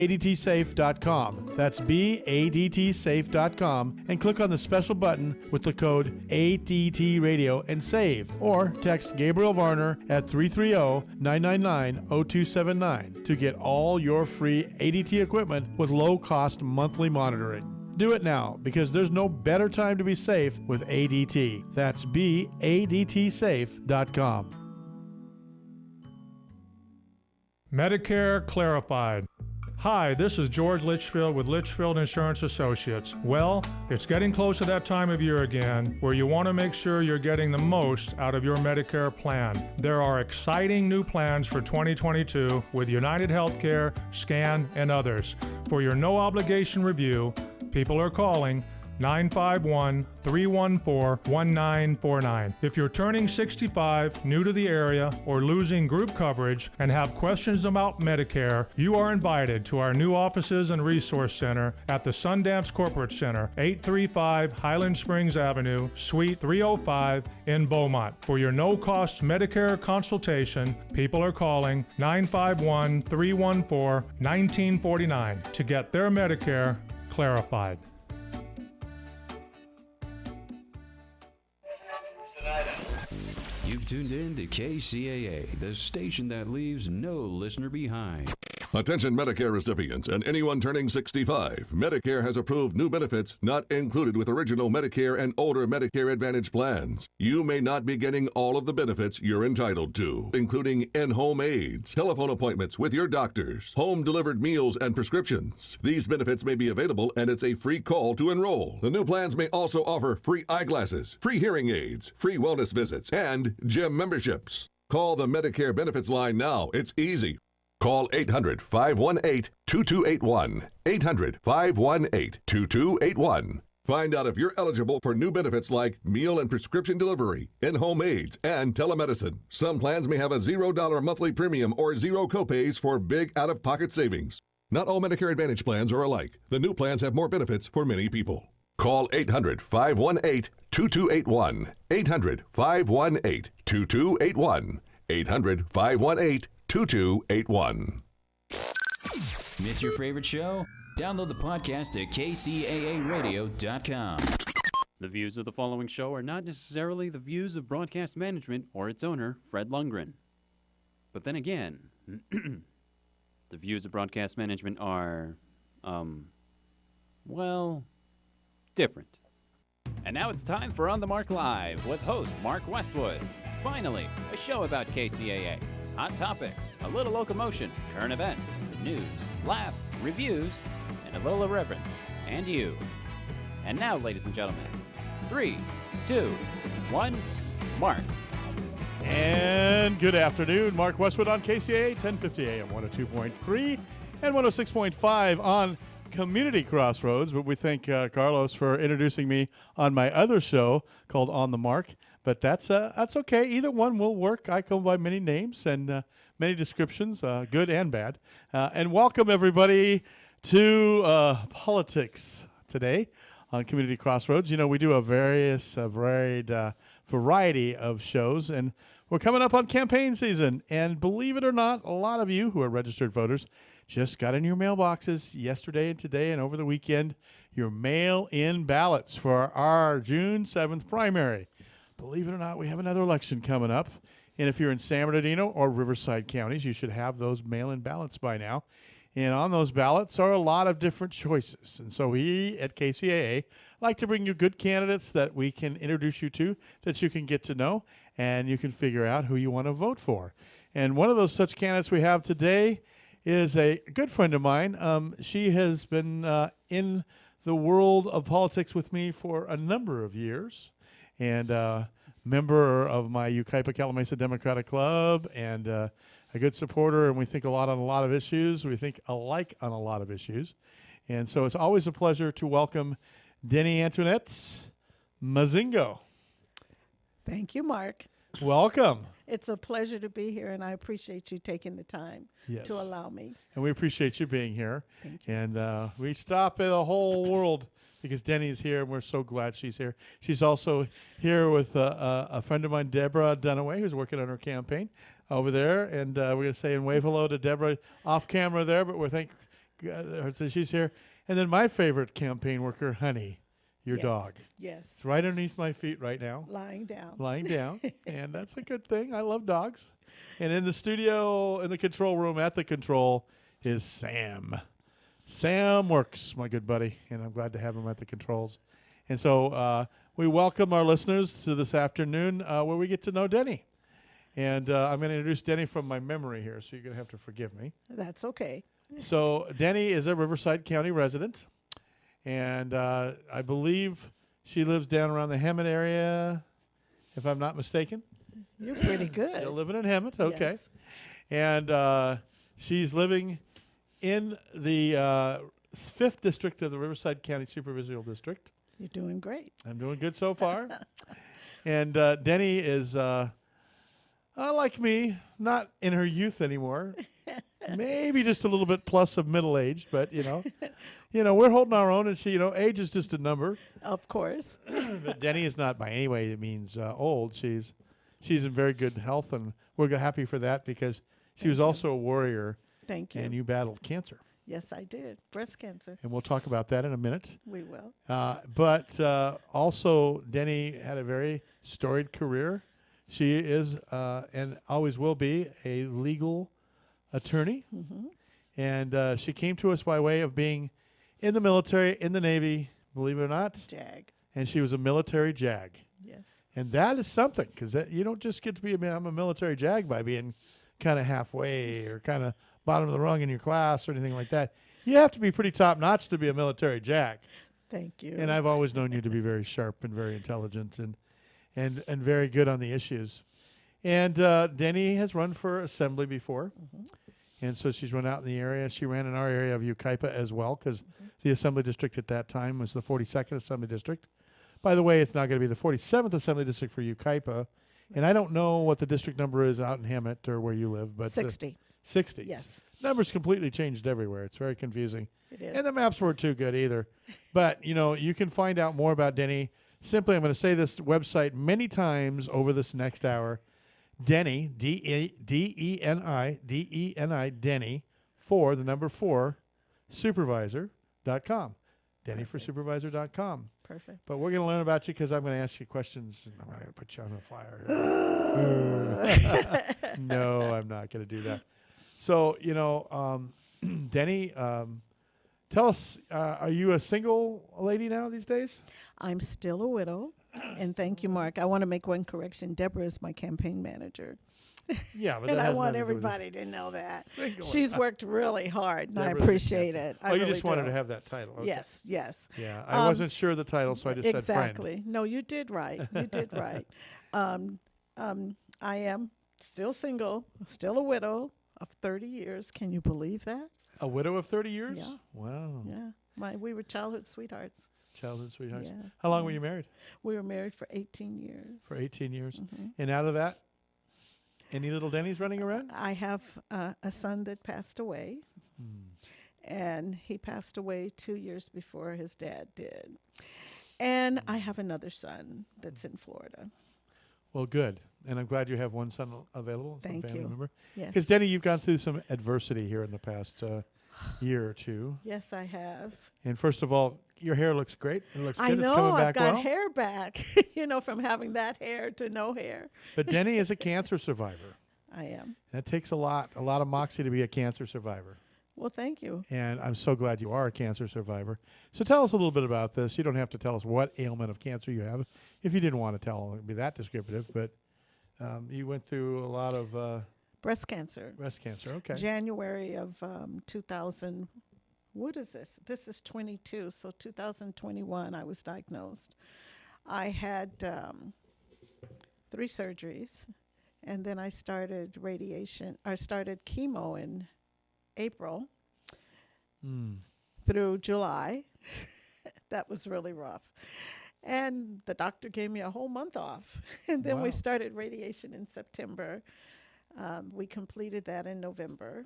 BADTSafe.com. That's BADTSafe.com and click on the special button with the code ADT Radio and save. Or text Gabriel Varner at 330-999-0279 to get all your free ADT equipment with low-cost monthly monitoring. Do it now because there's no better time to be safe with ADT. That's BADTSafe.com. Medicare Clarified. Hi, this is George Litchfield with Litchfield Insurance Associates. Well, it's getting close to that time of year again where you want to make sure you're getting the most out of your Medicare plan. There are exciting new plans for 2022 with United Healthcare, SCAN, and others. For your no-obligation review, people are calling 951-314-1949. If you're turning 65, new to the area, or losing group coverage and have questions about Medicare, you are invited to our new offices and resource center at the Sundance Corporate Center, 835 Highland Springs Avenue, Suite 305 in Beaumont. For your no-cost Medicare consultation, people are calling 951-314-1949 to get their Medicare clarified. You've tuned in to KCAA, the station that leaves no listener behind. Attention Medicare recipients and anyone turning 65. Medicare has approved new benefits not included with original Medicare and older Medicare Advantage plans. You may not be getting all of the benefits you're entitled to, including in-home aids, telephone appointments with your doctors, home-delivered meals and prescriptions. These benefits may be available and it's a free call to enroll. The new plans may also offer free eyeglasses, free hearing aids, free wellness visits, and gym memberships. Call the Medicare Benefits line now. It's easy. Call 800-518-2281. 800-518-2281. Find out if you're eligible for new benefits like meal and prescription delivery, in-home aids, and telemedicine. Some plans may have a $0 monthly premium or zero copays for big out-of-pocket savings. Not all Medicare Advantage plans are alike. The new plans have more benefits for many people. Call 800-518-2281. 800-518-2281. 800-518-2281. Miss your favorite show? Download the podcast at kcaaradio.com. The views of the following show are not necessarily the views of broadcast management or its owner, Fred Lundgren. But then again, the views of broadcast management are, well, different. And now it's time for On the Mark Live with host Mark Westwood. Finally, a show about KCAA. Hot topics, a little locomotion, current events, news, laugh, reviews, and a little irreverence. And you. And now, ladies and gentlemen, 3, 2, 1, Mark. And good afternoon. Mark Westwood on KCAA, 1050 AM, 102.3 and 106.5 on Community Crossroads. But we thank Carlos for introducing me on my other show called On the Mark. But that's okay. Either one will work. I go by many names and many descriptions, good and bad. And welcome, everybody, to politics today on Community Crossroads. You know, we do a varied variety of shows, and we're coming up on campaign season. And believe it or not, a lot of you who are registered voters just got in your mailboxes yesterday and today and over the weekend your mail-in ballots for our June 7th primary. Believe it or not, we have another election coming up. And if you're in San Bernardino or Riverside counties, you should have those mail-in ballots by now. And on those ballots are a lot of different choices. And so we at KCAA like to bring you good candidates that we can introduce you to, that you can get to know, and you can figure out who you want to vote for. And one of those such candidates we have today is a good friend of mine. She has been in the world of politics with me for a number of years. And member of my Yucaipa-Calamasa Democratic Club, and a good supporter, and we think a lot on a lot of issues. We think alike on a lot of issues. And so it's always a pleasure to welcome Denny Antoinette Mazingo. Thank you, Mark. Welcome. It's a pleasure to be here, and I appreciate you taking the time to allow me. And we appreciate you being here. Thank you. And we stop in the whole world because Denny's here, and we're so glad she's here. She's also here with a friend of mine, Deborah Dunaway, who's working on her campaign over there. And we're going to say and wave hello to Deborah off camera there, but we're She's here. And then my favorite campaign worker, Honey, your Yes. dog. Yes. It's right underneath my feet right now. Lying down. Lying down. And that's a good thing. I love dogs. And in the studio, in the control room, at the control, is Sam. Sam Works, my good buddy, and I'm glad to have him at the controls. And so we welcome our listeners to this afternoon where we get to know Denny. And I'm going to introduce Denny from my memory here, so you're going to have to forgive me. That's okay. So Denny is a Riverside County resident, and I believe she lives down around the Hemet area, if I'm not mistaken. You're pretty good. Still living in Hemet, okay. Yes. And she's living in the 5th District of the Riverside County Supervisorial District. You're doing great. I'm doing good so far. And Denny is, like me, not in her youth anymore. Maybe just a little bit plus of middle-aged, but, we're holding our own, and she, age is just a number. Of course. But Denny is not by any way it means old. She's in very good health, and we're happy for that because she was also a warrior. Thank you. And you battled cancer. Yes, I did. Breast cancer. And we'll talk about that in a minute. We will. But also, Denny had a very storied career. She is and always will be a legal attorney. Mm-hmm. And she came to us by way of being in the military, in the Navy, believe it or not. JAG. And she was a military JAG. Yes. And that is something, because you don't just get to be I'm a military JAG by being kind of halfway or kind of bottom of the rung in your class or anything like that. You have to be pretty top-notch to be a military JAG. Thank you. And I've always known you to be very sharp and very intelligent and very good on the issues. And Denny has run for assembly before. Mm-hmm. And so she's run out in the area. She ran in our area of Yucaipa as well, because the assembly district at that time was the 42nd Assembly District. By the way, it's now going to be the 47th Assembly District for Yucaipa. And I don't know what the district number is out in Hemet or where you live, but 60. 60. Yes. Numbers completely changed everywhere. It's very confusing. It is. And the maps weren't too good either. But, you can find out more about Denny. Simply, I'm going to say this website many times over this next hour. Denny, D-E-N-I, Denny, 4, the number 4, supervisor.com. DennyForSupervisor.com. Perfect. But we're going to learn about you because I'm going to ask you questions. And I'm going to put you on the flyer. No, I'm not going to do that. So, Denny, tell us, are you a single lady now these days? I'm still a widow. And thank you, Mark. I want to make one correction. Deborah is my campaign manager. Yeah, but And that I has want nothing to do with everybody to know that. single. She's worked really hard, and I Deborah's your appreciate captain. it. Oh, I you really just wanted do. to have that title. Okay. Yes, yes. Yeah, I wasn't sure of the title, so I just said friend. Exactly. No, you did right. You did right. I am still single, still a widow of 30 years. Can you believe that? A widow of 30 years? Yeah. Wow. Yeah. We were childhood sweethearts. Childhood sweethearts. Yeah. How long were you married? We were married for 18 years. For 18 years. Mhm. And out of that, any little Denny's running around? I have a son that passed away, and he passed away 2 years before his dad did. And I have another son that's in Florida. Well, good. And I'm glad you have one son available. Some Thank family you. member. Yes. Because, Denny, you've gone through some adversity here in the past year or two. Yes, I have. And first of all, your hair looks great. It looks good. I It's know. coming I've back got well. hair back, from having that hair to no hair. But Denny is a cancer survivor. I am. That takes a lot of moxie to be a cancer survivor. Well, thank you. And I'm so glad you are a cancer survivor. So tell us a little bit about this. You don't have to tell us what ailment of cancer you have. If you didn't want to tell, it'd be that descriptive. But you went through a lot of Breast cancer. breast cancer. Okay. January of 2000. What is this? This is 22. So 2021, I was diagnosed. I had 3 surgeries, and then I started radiation. I started chemo in April through July. That was really rough. And the doctor gave me a whole month off. And then we Wow. started radiation in September. We completed that in November.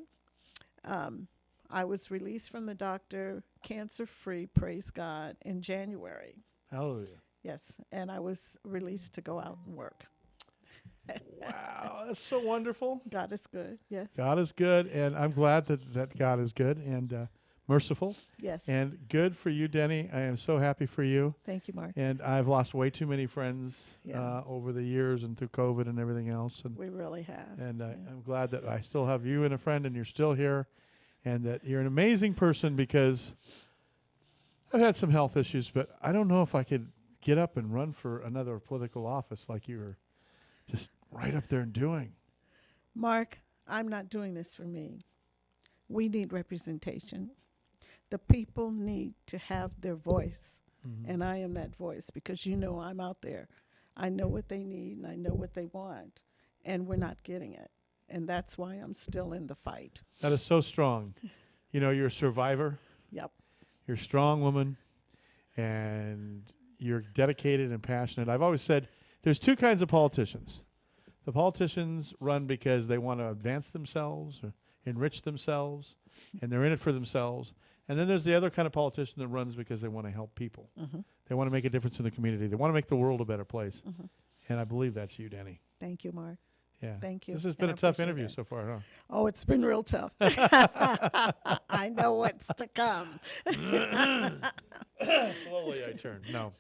I was released from the doctor, cancer-free, praise God, in January. Hallelujah. Yes, and I was released to go out and work. Wow, that's so wonderful. God is good, yes. God is good, and I'm glad that God is good. And merciful. Yes. And good for you, Denny. I am so happy for you. Thank you, Mark. And I've lost way too many friends Yeah. over the years and through COVID and everything else. And We really have. and yeah. I'm glad that I still have you and a friend, and you're still here, and that you're an amazing person, because I've had some health issues, but I don't know if I could get up and run for another political office like you were just right up there and doing. Mark, I'm not doing this for me. We need representation. The people need to have their voice, and I am that voice, because I'm out there. I know what they need, and I know what they want, and we're not getting it. And that's why I'm still in the fight. That is so strong. You're a survivor. Yep. You're a strong woman, and you're dedicated and passionate. I've always said there's two kinds of politicians. The politicians run because they want to advance themselves or enrich themselves, and they're in it for themselves. And then there's the other kind of politician that runs because they want to help people. They want to make a difference in the community. They want to make the world a better place. And I believe that's you, Denny. Thank you, Mark. Yeah. Thank you. This has And been I a tough appreciate interview it. so far, huh? Oh, it's been real tough. I know what's to come. Slowly I turn. No.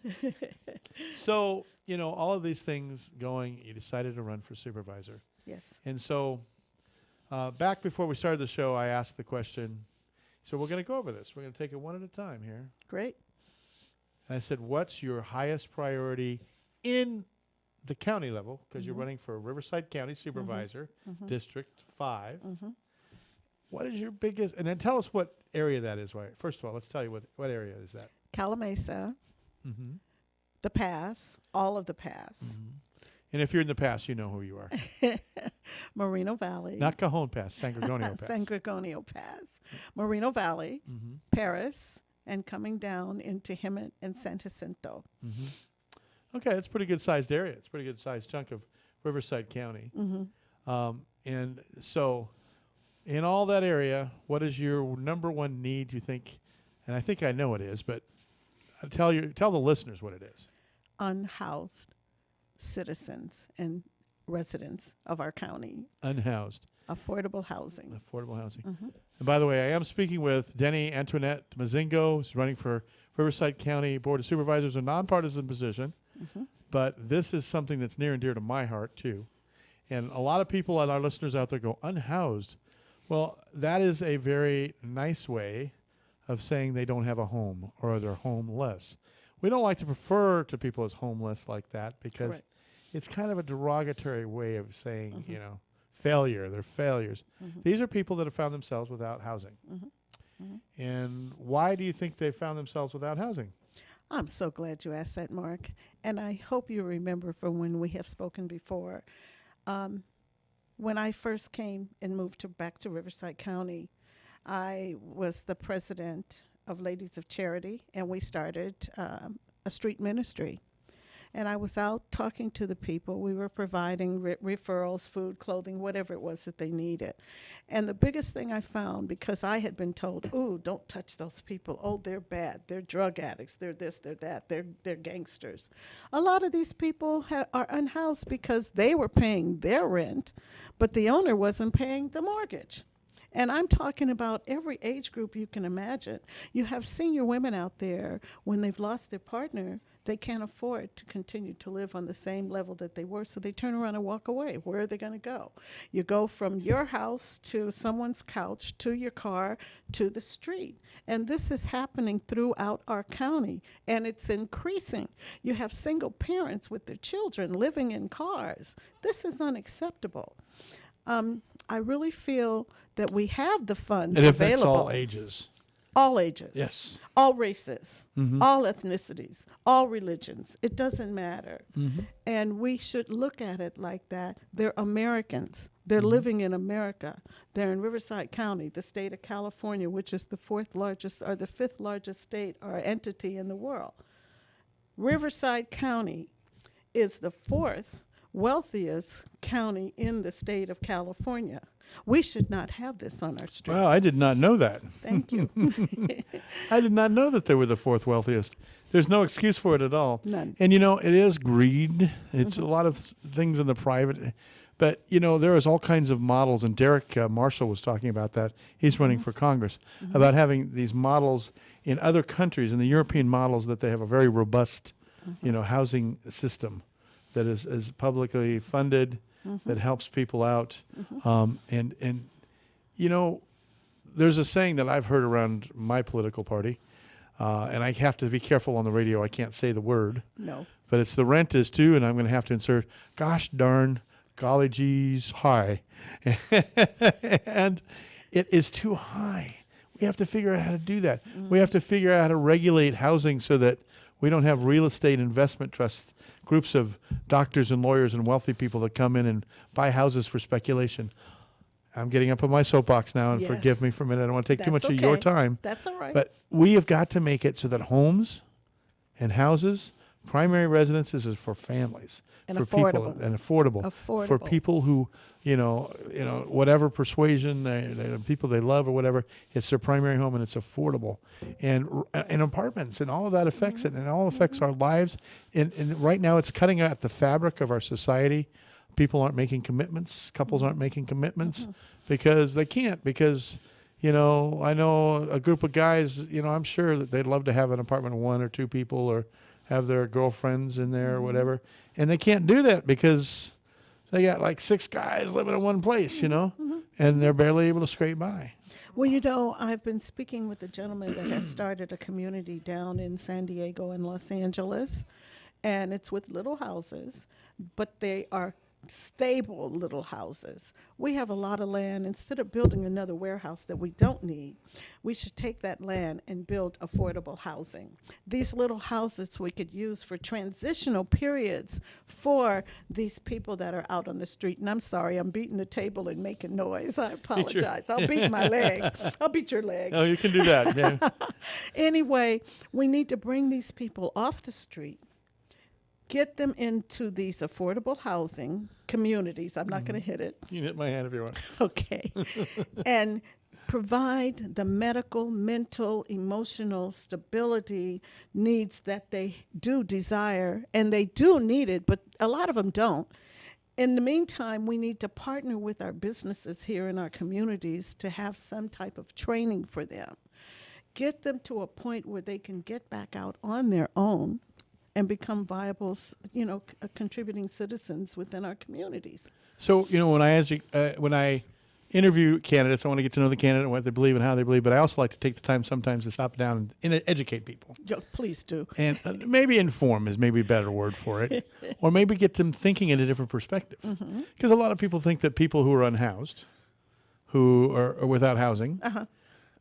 So, all of these things going, you decided to run for supervisor. Yes. And so back before we started the show, I asked the question. So we're going to go over this. We're going to take it one at a time here. Great. And I said, what's your highest priority in the county level? Because you're running for Riverside County Supervisor, District 5. What is your biggest, and then tell us what area that is. Right. First of all, let's tell you what area is that. Calamasa, the pass, all of the pass. And if you're in the pass, you know who you are. Moreno Valley. Not Cajon Pass, San Gregorio Pass. San Gregorio Pass. Moreno Valley, Paris, and coming down into Hemet and San Jacinto. Okay, that's a pretty good sized area. It's a pretty good sized chunk of Riverside County. And so in all that area, what is your number one need, you think? And I think I know it is, but tell the listeners what it is. Unhoused citizens and residents of our county. Unhoused. Affordable housing. Affordable housing. And by the way, I am speaking with Denny Antoinette Mazingo, who's running for Riverside County Board of Supervisors, a nonpartisan position. But this is something that's near and dear to my heart, too. And a lot of people and our listeners out there go, unhoused. Well, that is a very nice way of saying they don't have a home or they're homeless. We don't like to refer to people as homeless like that because Correct. it's kind of a derogatory way of saying, failure. They're failures. These are people that have found themselves without housing. And why do you think they found themselves without housing? I'm so glad you asked that, Mark. And I hope you remember from when we have spoken before. When I first came and moved back to Riverside County, I was the president of Ladies of Charity, and we started a street ministry. And I was out talking to the people. We were providing referrals, food, clothing, whatever it was that they needed. And the biggest thing I found, because I had been told, "Ooh, don't touch those people. Oh, they're bad. They're drug addicts. They're this, they're that. They're gangsters." A lot of these people are unhoused because they were paying their rent, but the owner wasn't paying the mortgage. And I'm talking about every age group you can imagine. You have senior women out there, when they've lost their partner, they can't afford to continue to live on the same level that they were, so they turn around and walk away. Where are they going to go? You go from your house to someone's couch, to your car, to the street. And this is happening throughout our county, and it's increasing. You have single parents with their children living in cars. This is unacceptable. I really feel that we have the funds It affects available. all ages. All ages. Yes. All races. All ethnicities. All religions. It doesn't matter. And we should look at it like that. They're Americans. They're living in America. They're in Riverside County, the state of California, which is the fourth largest or the fifth largest state or entity in the world. Riverside County is the fourth wealthiest county in the state of California. We should not have this on our streets. Wow, I did not know that. Thank you. I did not know that they were the fourth wealthiest. There's no excuse for it at all. None. And it is greed. It's a lot of things in the private. But, there is all kinds of models, and Derek Marshall was talking about that. He's running for Congress, about having these models in other countries, in the European models, that they have a very robust, housing system that is publicly funded, that helps people out. And there's a saying that I've heard around my political party, and I have to be careful on the radio. I can't say the word. No. But it's the rent is too, and I'm going to have to insert, gosh darn, golly geez, high. And it is too high. We have to figure out how to do that. We have to figure out how to regulate housing so that we don't have real estate investment trusts, groups of doctors and lawyers and wealthy people that come in and buy houses for speculation. I'm getting up on my soapbox now, and Yes. forgive me for a minute. I don't want to take too That's much of your okay. time. That's all right. But we have got to make it so that homes and houses, primary residences, is for families, And for affordable. people, and affordable for Affordable. people who, whatever persuasion, they people they love or whatever. It's their primary home, and it's affordable, and apartments, and all of that affects it, and it all affects our lives. And right now, it's cutting at the fabric of our society. People aren't making commitments. Couples aren't making commitments because they can't. Because I know a group of guys. I'm sure that they'd love to have an apartment of one or two people, or have their girlfriends in there or whatever, and they can't do that because they got like 6 guys living in one place, and they're barely able to scrape by. Well, I've been speaking with a gentleman that has started a community down in San Diego and Los Angeles, and it's with little houses, but they are stable little houses. We have a lot of land. Instead of building another warehouse that we don't need, we should take that land and build affordable housing. These little houses we could use for transitional periods for these people that are out on the street. And I'm sorry, I'm beating the table and making noise. I apologize. I'll beat my leg. I'll beat your leg. Oh, you can do that. Yeah. Anyway, we need to bring these people off the street, get them into these affordable housing communities. I'm not going to hit it. You can hit my hand if you want. Okay. And provide the medical, mental, emotional stability needs that they do desire, and they do need it, but a lot of them don't. In the meantime, we need to partner with our businesses here in our communities to have some type of training for them. Get them to a point where they can get back out on their own and become viable, contributing citizens within our communities. So, when I interview candidates, I want to get to know the candidate and what they believe and how they believe, but I also like to take the time sometimes to stop down and educate people. Please do. And maybe inform is maybe a better word for it, or maybe get them thinking in a different perspective. Because a lot of people think that people who are unhoused, who are without housing,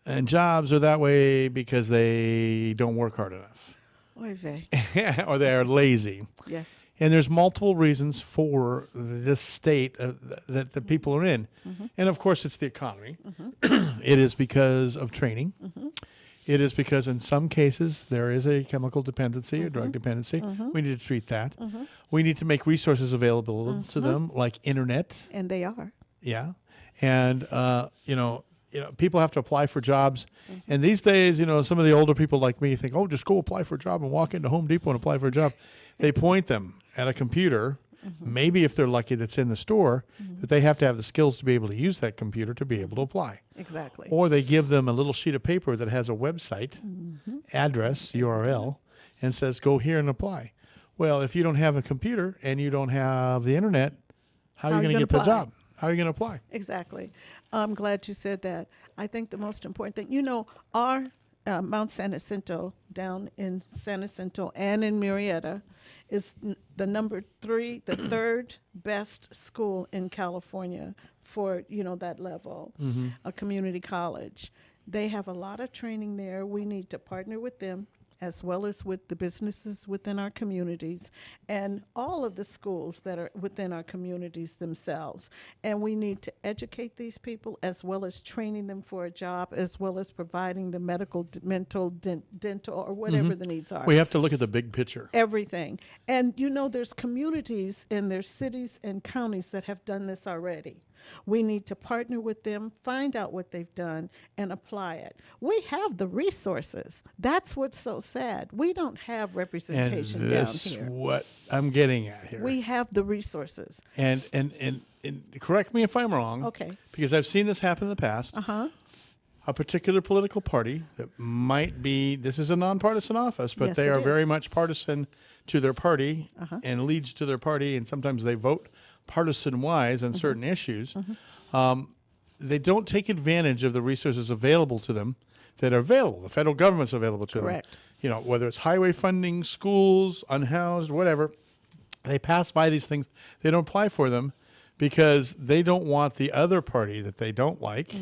and jobs are that way because they don't work hard enough. Oy vey. Or they are lazy. Yes. And there's multiple reasons for this state that the people are in. And of course, it's the economy. It is because of training. It is because in some cases there is a chemical dependency or drug dependency. We need to treat that. We need to make resources available to them, like internet. And they are. Yeah. And, people have to apply for jobs. And these days, some of the older people like me think, oh, just go apply for a job and walk into Home Depot and apply for a job. They point them at a computer, maybe if they're lucky that's in the store, but they have to have the skills to be able to use that computer to be able to apply. Exactly. Or they give them a little sheet of paper that has a website, address, URL, and says, go here and apply. Well, if you don't have a computer and you don't have the internet, how are you going to get the job? How are you going to apply? Exactly. I'm glad you said that. I think the most important thing, our Mount San Jacinto down in San Jacinto and in Murrieta is the the third best school in California for, that level, a community college. They have a lot of training there. We need to partner with them, as well as with the businesses within our communities and all of the schools that are within our communities themselves. And we need to educate these people, as well as training them for a job, as well as providing the medical, mental, dental, or whatever the needs are. We have to look at the big picture. Everything. And there's communities and there's cities and counties that have done this already. We need to partner with them, find out what they've done, and apply it. We have the resources. That's what's so sad. We don't have representation and down this here. What I'm getting at here. We have the resources. And correct me if I'm wrong. Okay. Because I've seen this happen in the past. Uh-huh. A particular political party that might be, this is a nonpartisan office, but Yes, they it are is. very much partisan to their party Uh-huh. and leads to their party, and sometimes they vote partisan-wise on certain issues. They don't take advantage of the resources available to them that are available. The federal government's available to Correct. them. You know, whether it's highway funding, schools, unhoused, whatever. They pass by these things. They don't apply for them because they don't want the other party that they don't like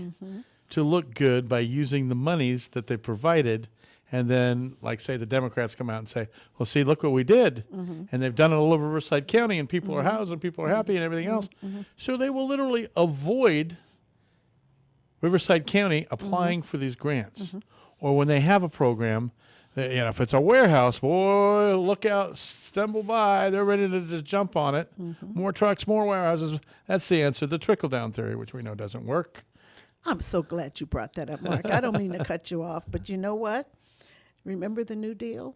to look good by using the monies that they provided. And then, like, say, the Democrats come out and say, well, see, look what we did. And they've done it all over Riverside County, and people are housed, and people are happy, and everything else. So they will literally avoid Riverside County applying for these grants. Or when they have a program, if it's a warehouse, boy, look out, stumble by, they're ready to just jump on it. More trucks, more warehouses. That's the answer. The trickle-down theory, which we know doesn't work. I'm so glad you brought that up, Mark. I don't mean to cut you off, but you know what? Remember the New Deal?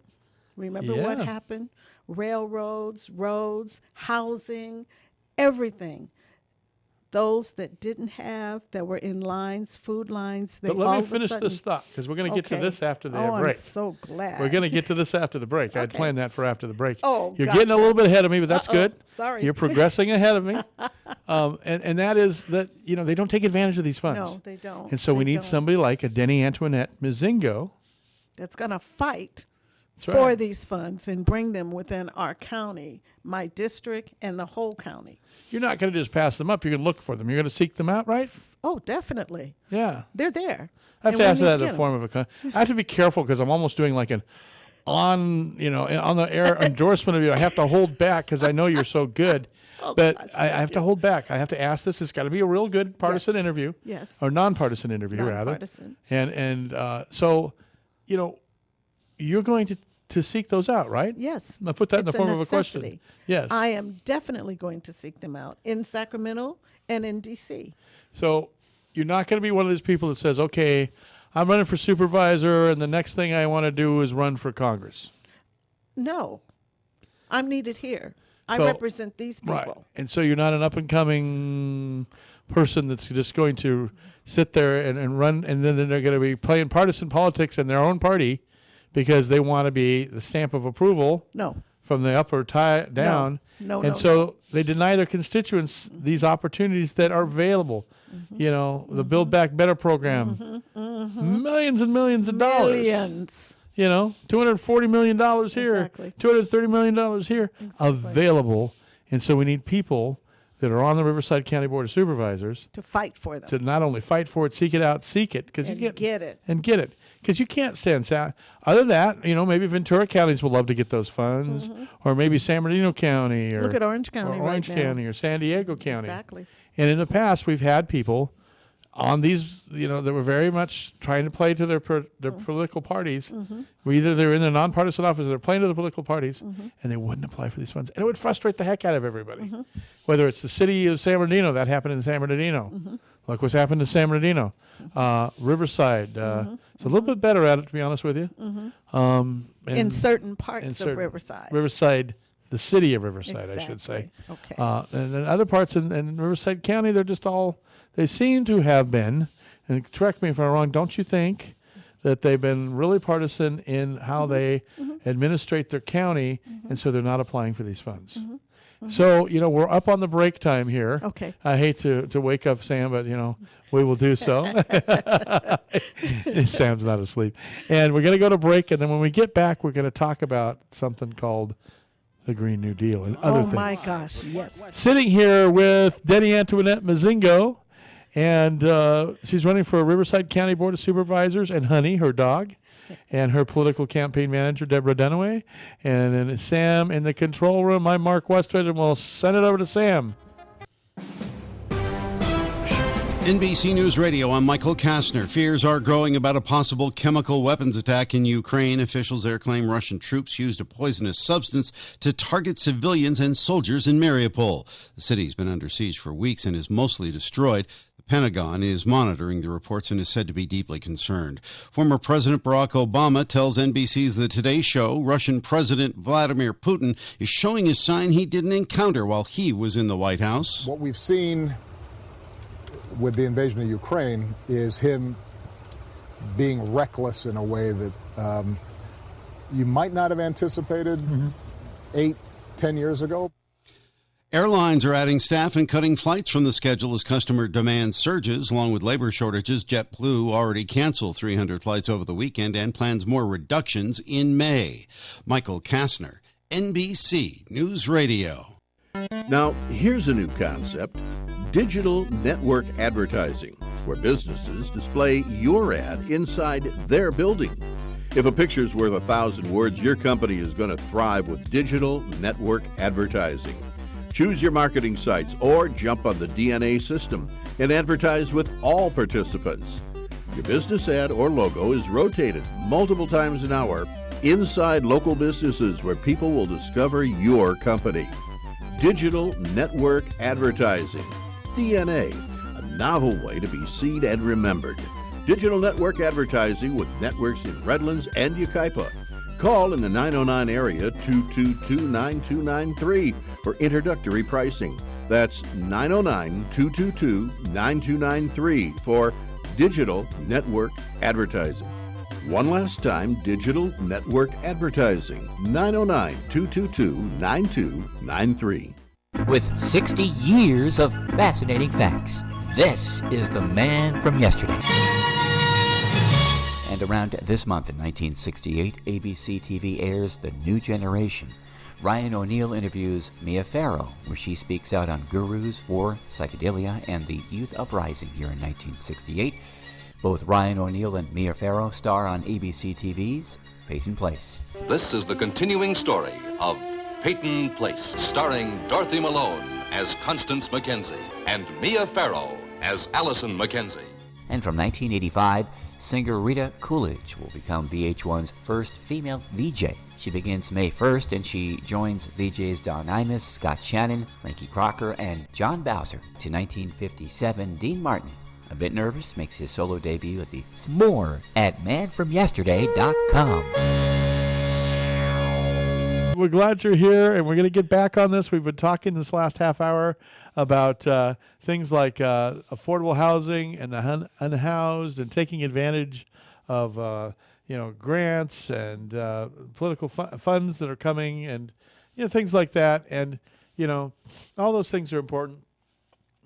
Remember what Yeah. happened? Railroads, roads, housing, everything. Those that didn't have, that were in lines, food lines, they But all let me of a finish sudden, this thought, because we're going to get to Okay. this after the Oh, break. I'm so glad. We're going to get to this after the break. I had Okay. planned that for after the break. Oh, You're getting a gotcha. little bit ahead of me, but that's good. Sorry. You're progressing ahead of me. And that is that, they don't take advantage of these funds. No, they don't. And so we They need don't. somebody like a Denny Antoinette Mazingo. that's going to fight That's for right. these funds and bring them within our county, my district, and the whole county. You're not going to just pass them up. You're going to look for them. You're going to seek them out, right? Oh, definitely. Yeah. They're there. I have And to we ask need that to in the get 'em. form of a. I have to be careful because I'm almost doing like an on the air endorsement of you. I have to hold back because I know you're so good. But gosh, I have to hold back. I have to ask this. It's got to be a real good partisan Yes. interview. Yes. Or nonpartisan interview, rather. Nonpartisan. And so, you're going to seek those out, right? Yes. I put that in the It's form of a question. necessity. Yes. I am definitely going to seek them out in Sacramento and in D.C. So you're not going to be one of those people that says, okay, I'm running for supervisor, and the next thing I want to do is run for Congress. No. I'm needed here. I So- represent these people. Right. And so you're not an up-and-coming person that's just going to sit there and run, and then they're going to be playing partisan politics in their own party because they want to be the stamp of approval No. from the up or down. No, and no, so they deny their constituents these opportunities that are available. The Build Back Better program, millions and millions of dollars. Millions. $240 million here, Exactly. $230 million here, available. And so we need people that are on the Riverside County Board of Supervisors To fight for them. to not only fight for it, seek it out, seek it, because you And get get it. and get it, because you can't stand Other than that, maybe Ventura counties will love to get those funds, or maybe San Bernardino County, or Look at Orange County or Orange right now. County, or San Diego County. Exactly. And in the past, we've had people on these, that were very much trying to play to their political parties. Either they're in the nonpartisan office or they're playing to the political parties, and they wouldn't apply for these funds. And it would frustrate the heck out of everybody. Whether it's the city of San Bernardino, that happened in San Bernardino. Look what's happened to San Bernardino. Riverside, it's a little bit better at it, to be honest with you. In certain parts in of certain- Riverside. Riverside, the city of Riverside, I should say. Okay. And then other parts in Riverside County, they're just all, they seem to have been, and correct me if I'm wrong, don't you think that they've been really partisan in how they administrate their county, and so they're not applying for these funds? So, we're up on the break time here. Okay. I hate to wake up Sam, but, we will do so. Sam's not asleep. And we're going to go to break, and then when we get back, we're going to talk about something called the Green New Deal and other things. Oh my gosh, yes. Sitting here with Denny Antoinette Mazingo, and she's running for Riverside County Board of Supervisors, and Honey, her dog, and her political campaign manager, Deborah Dunaway. And then Sam in the control room. I'm Mark Westwood, and we'll send it over to Sam. NBC News Radio, I'm Michael Kastner. Fears are growing about a possible chemical weapons attack in Ukraine. Officials there claim Russian troops used a poisonous substance to target civilians and soldiers in Mariupol. The city's been under siege for weeks and is mostly destroyed. The Pentagon is monitoring the reports and is said to be deeply concerned. Former President Barack Obama tells NBC's The Today Show Russian President Vladimir Putin is showing a sign he didn't encounter while he was in the White House. What we've seen with the invasion of Ukraine is him being reckless in a way that you might not have anticipated 8-10 years ago. Airlines are adding staff and cutting flights from the schedule as customer demand surges. Along with labor shortages, JetBlue already canceled 300 flights over the weekend and plans more reductions in May. Michael Kastner, NBC News Radio. Now, here's a new concept: digital network advertising, where businesses display your ad inside their building. If a picture's worth 1,000 words, your company is going to thrive with digital network advertising. Choose your marketing sites or jump on the DNA system and advertise with all participants. Your business ad or logo is rotated multiple times an hour inside local businesses where people will discover your company. Digital network advertising. DNA, a novel way to be seen and remembered. Digital network advertising with networks in Redlands and Yucaipa. Call in the 909 area 222-9293 for introductory pricing. That's 909-222-9293 for digital network advertising. One last time, digital network advertising, 909-222-9293. With 60 years of fascinating facts, this is the man from yesterday. And around this month in 1968, ABC TV airs The New Generation. Ryan O'Neal interviews Mia Farrow, where she speaks out on gurus, war, psychedelia, and the youth uprising here in 1968. Both Ryan O'Neal and Mia Farrow star on ABC TV's Peyton Place. This is the continuing story of Peyton Place, starring Dorothy Malone as Constance Mackenzie and Mia Farrow as Allison Mackenzie. And from 1985, singer Rita Coolidge will become VH1's first female VJ. She begins May 1st, and she joins VJs Don Imus, Scott Shannon, Frankie Crocker, and John Bowser. To 1957, Dean Martin, a bit nervous, makes his solo debut at the... More at manfromyesterday.com. We're glad you're here, and we're going to get back on this. We've been talking this last half hour about things like affordable housing and the unhoused, and taking advantage of grants and political funds that are coming, and things like that. And all those things are important.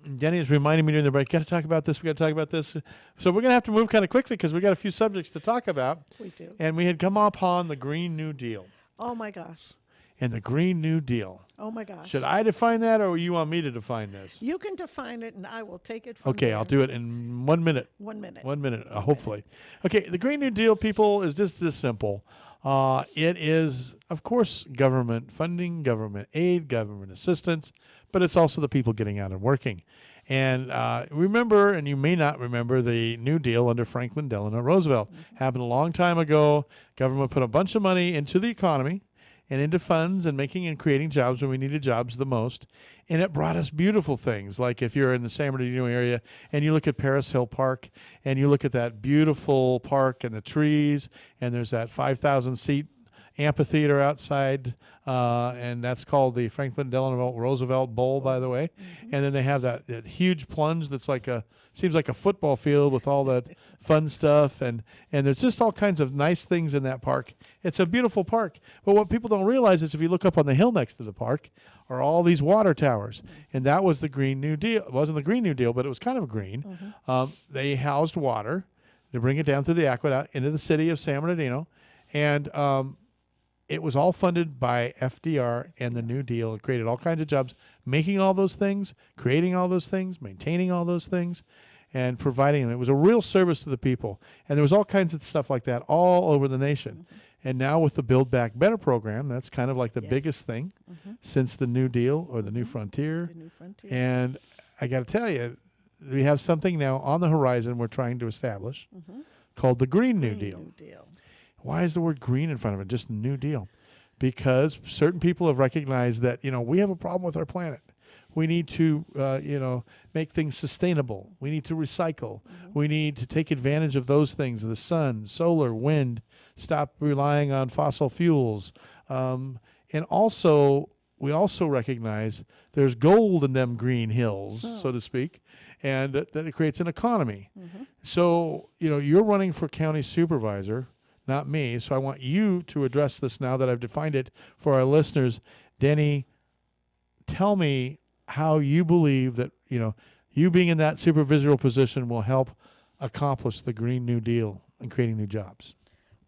And Denny is reminding me during the break, got to talk about this, we got to talk about this. So we're going to have to move kind of quickly because we got a few subjects to talk about. We do. And we had come upon the Green New Deal. Oh my gosh. And the Green New Deal. Oh my gosh. Should I define that, or you want me to define this? You can define it, and I will take it from Okay, there. I'll do it in 1 minute. 1 minute. 1 minute, hopefully. Okay, the Green New Deal, people, is just this simple. It is, of course, government funding, government aid, government assistance, but it's also the people getting out and working. And remember, and you may not remember, the New Deal under Franklin Delano Roosevelt. Happened a long time ago. Government put a bunch of money into the economy and into funds and making and creating jobs when we needed jobs the most. And it brought us beautiful things, like if you're in the San Bernardino area and you look at Paris Hill Park and you look at that beautiful park and the trees, and there's that 5,000-seat amphitheater outside, and that's called the Franklin Delano Roosevelt Bowl, by the way. And then they have that huge plunge that's seems like a football field with all that fun stuff, and there's just all kinds of nice things in that park. It's a beautiful park. But what people don't realize is if you look up on the hill next to the park are all these water towers, and that was the Green New Deal. It wasn't the Green New Deal, but it was kind of green. They housed water to bring it down through the aqueduct into the city of San Bernardino, and it was all funded by FDR and the New Deal. It created all kinds of jobs, making all those things, creating all those things, maintaining all those things, and providing them. It was a real service to the people. And there was all kinds of stuff like that all over the nation. And now with the Build Back Better program, that's kind of like the biggest thing since the New Deal or the New Frontier. The New Frontier. And I got to tell you, we have something now on the horizon we're trying to establish called the Green New Deal. New Deal. Why is the word green in front of it? Just New Deal. Because certain people have recognized that, we have a problem with our planet. We need to, make things sustainable. We need to recycle. We need to take advantage of those things, the sun, solar, wind, stop relying on fossil fuels. And also, we also recognize there's gold in them green hills, so to speak, and that it creates an economy. So, you're running for county supervisor, not me. So I want you to address this now that I've defined it for our listeners. Denny, tell me how you believe that, you being in that supervisorial position will help accomplish the Green New Deal and creating new jobs.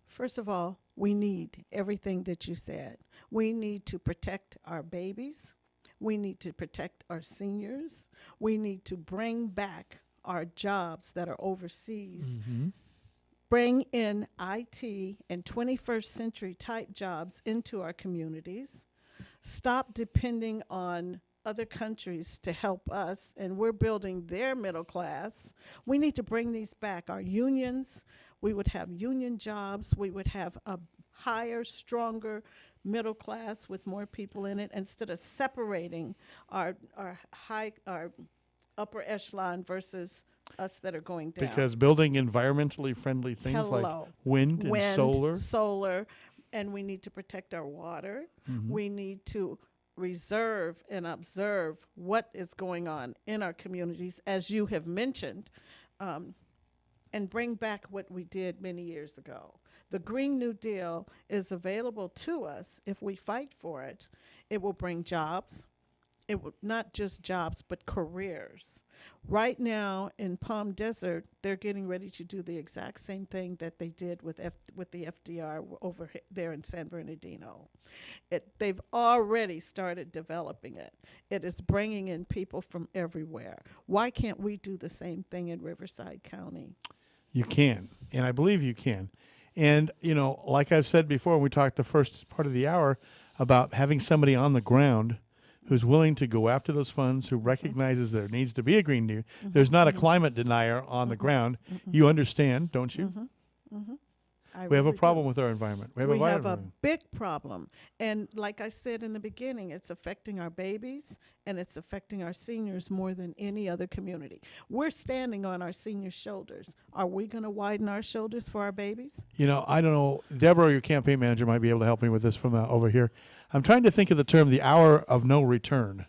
First of all, we need everything that you said. We need to protect our babies. We need to protect our seniors. We need to bring back our jobs that are overseas. Bring in IT and 21st century type jobs into our communities. Stop depending on other countries to help us, and we're building their middle class. We need to bring these back. Our unions, we would have union jobs. We would have a higher, stronger middle class with more people in it, instead of separating our upper echelon versus us that are going down. Because building environmentally friendly things like wind and solar, and we need to protect our water. We need to reserve and observe what is going on in our communities, as you have mentioned, and bring back what we did many years ago. The Green New Deal is available to us if we fight for it. It will bring jobs. It will not just jobs, but careers. Right now in Palm Desert, they're getting ready to do the exact same thing that they did with the FDR over there in San Bernardino. They've already started developing it. It is bringing in people from everywhere. Why can't we do the same thing in Riverside County? You can, and I believe you can. And, like I've said before, we talked the first part of the hour about having somebody on the ground who's willing to go after those funds, who recognizes there needs to be a Green New. There's not a climate denier on the ground. You understand, don't you? We have a problem with our environment. We have a big problem. And like I said in the beginning, it's affecting our babies and it's affecting our seniors more than any other community. We're standing on our seniors' shoulders. Are we going to widen our shoulders for our babies? I don't know. Deborah, your campaign manager, might be able to help me with this from over here. I'm trying to think of the term, the hour of no return.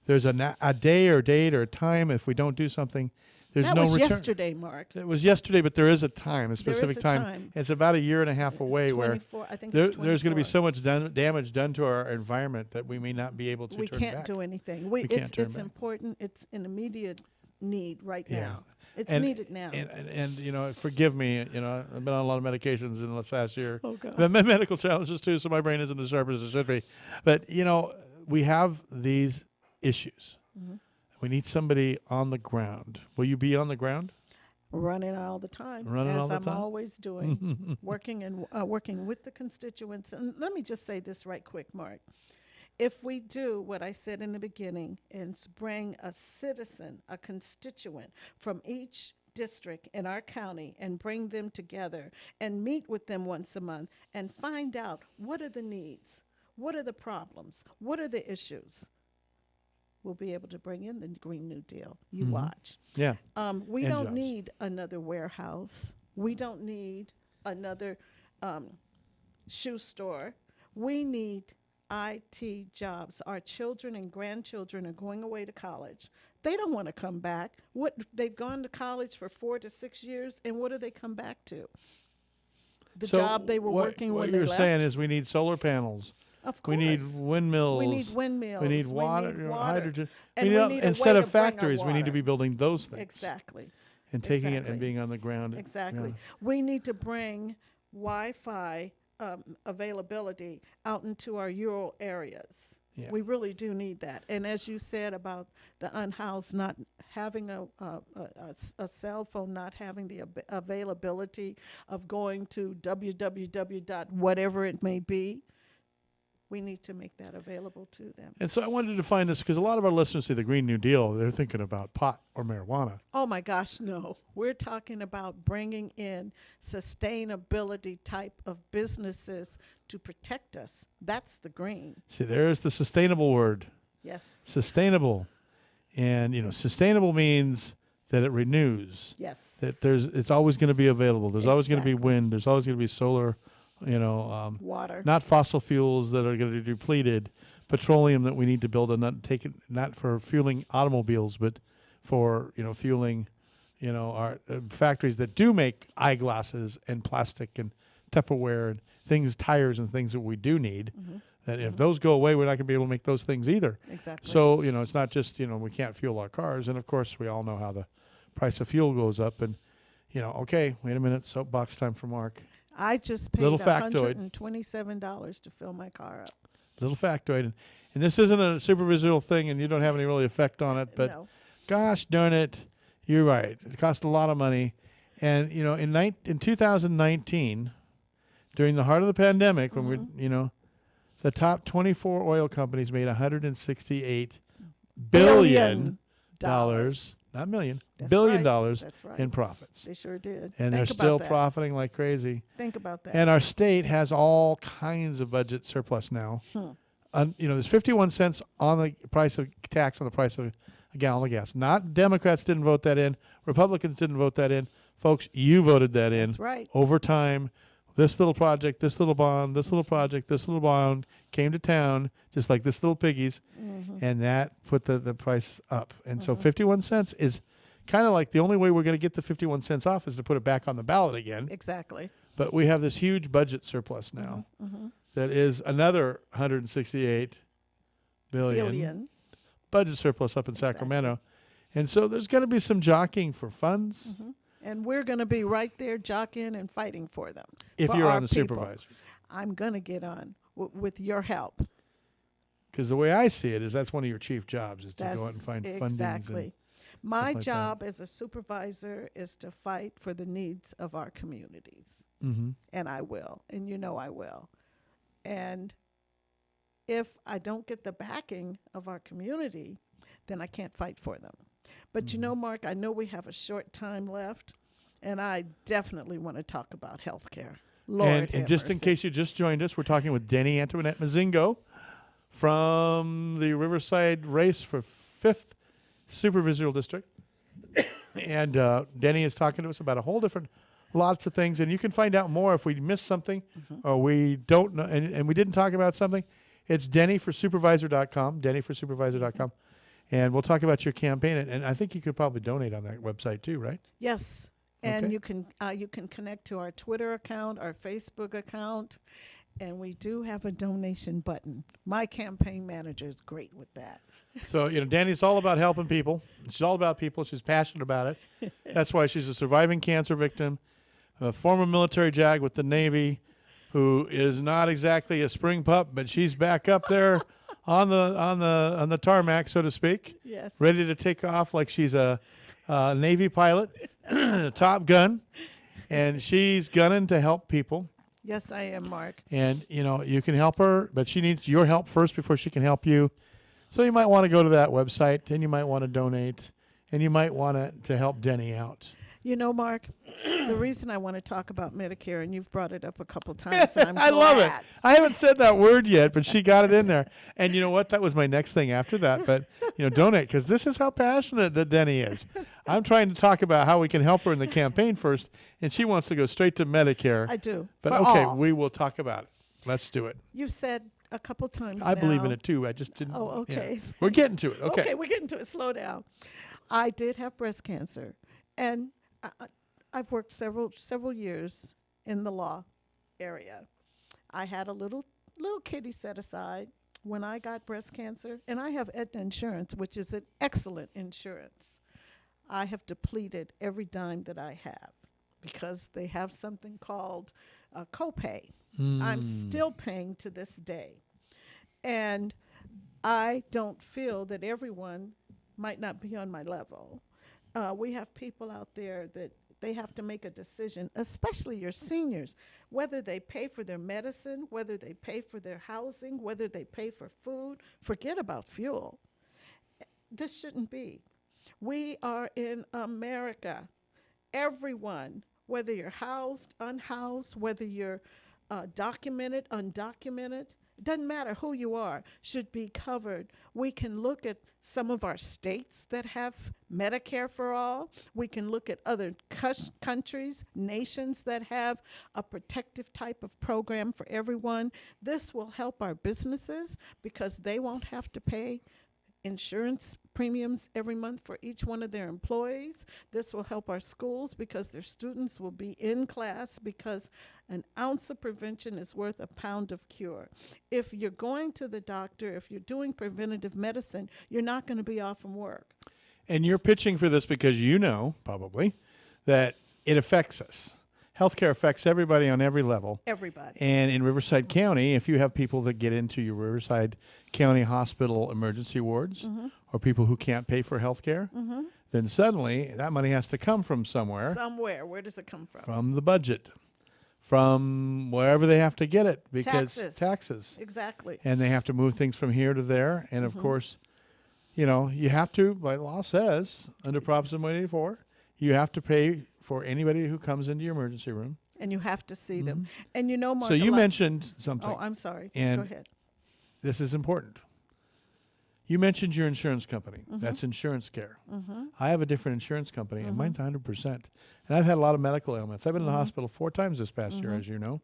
There's a day or date or a time if we don't do something. There's that no was return. Yesterday, Mark. It was yesterday, but there is a time, a specific there is a time. It's about a year and a half away where I think there's going to be so much damage done to our environment that we may not be able to we turn can't back. do anything. It's important. It's an immediate need right now. It's needed now. And forgive me, I've been on a lot of medications in the past year. Oh, God. I've had medical challenges too, so my brain isn't as sharp as it should be. But, we have these issues. We need somebody on the ground. Will you be on the ground? Running all the time, as I'm always doing, working with the constituents. And let me just say this right quick, Mark. If we do what I said in the beginning and bring a citizen, a constituent from each district in our county and bring them together and meet with them once a month and find out what are the needs, what are the problems, what are the issues, we'll be able to bring in the Green New Deal. You watch. Yeah. We don't need another warehouse. We don't need another shoe store. We need IT jobs. Our children and grandchildren are going away to college. They don't want to come back. They've gone to college for 4 to 6 years, and what do they come back to? The job they were working when they left. What you're saying is we need solar panels. Of course. We need windmills. We need windmills. We need water, hydrogen. And we need instead a way of to bring our factories, we need to be building those things. Exactly. And taking it and being on the ground. Exactly. We need to bring Wi-Fi availability out into our rural areas. Yeah. We really do need that. And as you said about the unhoused not having a cell phone, not having the availability of going to www. whatever it may be, we need to make that available to them. And so I wanted to define this because a lot of our listeners see the Green New Deal, they're thinking about pot or marijuana. Oh my gosh, no. We're talking about bringing in sustainability type of businesses to protect us. That's the green. See, there's the sustainable word. Yes. Sustainable. And, sustainable means that it renews. Yes. That it's always going to be available. There's always going to be Exactly. wind. There's always going to be solar, water. not fossil fuels that are going to be depleted, petroleum that we need to build, and not for fueling automobiles, but for, fueling, our factories that do make eyeglasses and plastic and Tupperware and tires and things that we do need. Mm-hmm. That if those go away, we're not going to be able to make those things either. Exactly. So, it's not just, we can't fuel our cars. And, of course, we all know how the price of fuel goes up. And, okay, wait a minute, soapbox time for Mark. I just paid Little factoid. $127 to fill my car up. Little factoid. And this isn't a supervisual thing, and you don't have any really effect on it. But, No. gosh darn it, you're right. It cost a lot of money. And, in 2019, during the heart of the pandemic, when we're, the top 24 oil companies made $168 billion dollars, not million, That's billion right. dollars That's right. in profits. They sure did. And they're Think about still that. profiting like crazy. Think about that. And our state has all kinds of budget surplus now. There's 51 cents on the price of tax on the price of a gallon of gas. Not Democrats didn't vote that in. Republicans didn't vote that in. Folks, you voted that in. That's right. Over time. This little project, this little bond, this little project, this little bond came to town, just like this little piggies, and that put the price up. And so 51 cents is kind of like the only way we're going to get the 51 cents off is to put it back on the ballot again. Exactly. But we have this huge budget surplus now that is another 168 billion budget surplus up in Sacramento. And so there's going to be some jockeying for funds. And we're going to be right there jockeying and fighting for them. If for you're our on the people. supervisor. I'm going to get on with your help. Because the way I see it is that's one of your chief jobs is to That's go out and find fundings. exactly. My like job as a supervisor is to fight for the needs of our communities. Mm-hmm. And I will. And I will. And if I don't get the backing of our community, then I can't fight for them. But Mark, I know we have a short time left, and I definitely want to talk about health care. And just in case you just joined us, we're talking with Denny Antoinette Mazingo from the Riverside Race for 5th Supervisual District. And Denny is talking to us about a whole different lots of things. And you can find out more if we missed something or we don't know, and we didn't talk about something. It's dennyforsupervisor.com, dennyforsupervisor.com. And we'll talk about your campaign, and I think you could probably donate on that website too, right? Yes, and Okay. you can connect to our Twitter account, our Facebook account, and we do have a donation button. My campaign manager is great with that. So, Danny's all about helping people. She's all about people. She's passionate about it. That's why she's a surviving cancer victim, a former military JAG with the Navy, who is not exactly a spring pup, but she's back up there on the tarmac, so to speak. Yes. Ready to take off like she's a Navy pilot, a Top Gun, and she's gunning to help people. Yes, I am, Mark. And, you can help her, but she needs your help first before she can help you. So you might want to go to that website, and you might want to donate, and you might want to help Denny out. Mark, the reason I want to talk about Medicare, and you've brought it up a couple times, and I'm I love it. glad. I haven't said that word yet, but she got it in there. And you know what? That was my next thing after that. But, donate, because this is how passionate that Denny is. I'm trying to talk about how we can help her in the campaign first, and she wants to go straight to Medicare. I do. But for okay, all. we will talk about it. Let's do it. You've said a couple times I believe in now- it too. I just didn't. Oh, okay. Yeah. We're getting to it. Okay. Okay, we're getting to it. Slow down. I did have breast cancer, and I've worked several years in the law area. I had a little kitty set aside when I got breast cancer, and I have Aetna insurance, which is an excellent insurance. I have depleted every dime that I have because they have something called copay. I'm still paying to this day. And I don't feel that everyone might not be on my level. We have people out there that they have to make a decision, especially your seniors, whether they pay for their medicine, whether they pay for their housing, whether they pay for food. Forget about fuel. This shouldn't be. We are in America. Everyone, whether you're housed, unhoused, whether you're documented, undocumented, it doesn't matter who you are, should be covered. We can look at some of our states that have Medicare for all. We can look at other countries, nations that have a protective type of program for everyone. This will help our businesses because they won't have to pay insurance premiums every month for each one of their employees. This will help our schools because their students will be in class, because an ounce of prevention is worth a pound of cure. If you're going to the doctor, if you're doing preventative medicine, you're not going to be off from work. And you're pitching for this because you know, probably, that it affects us. Healthcare affects everybody on every level. Everybody. And in Riverside County, if you have people that get into your Riverside County Hospital emergency wards, or people who can't pay for health care, then suddenly that money has to come from somewhere. Somewhere. Where does it come from? From the budget. From wherever they have to get it, because taxes. Exactly. And they have to move things from here to there. And of course, you know, you have to, like the law says, under Proposition 184, you have to pay for anybody who comes into your emergency room. And you have to see them. And you know, Mark, So you mentioned something. Oh, I'm sorry. And go ahead. This is important. You mentioned your insurance company. That's Insurance Care. I have a different insurance company, and mine's 100%. And I've had a lot of medical ailments. I've been in the hospital 4 times this past year, as you know.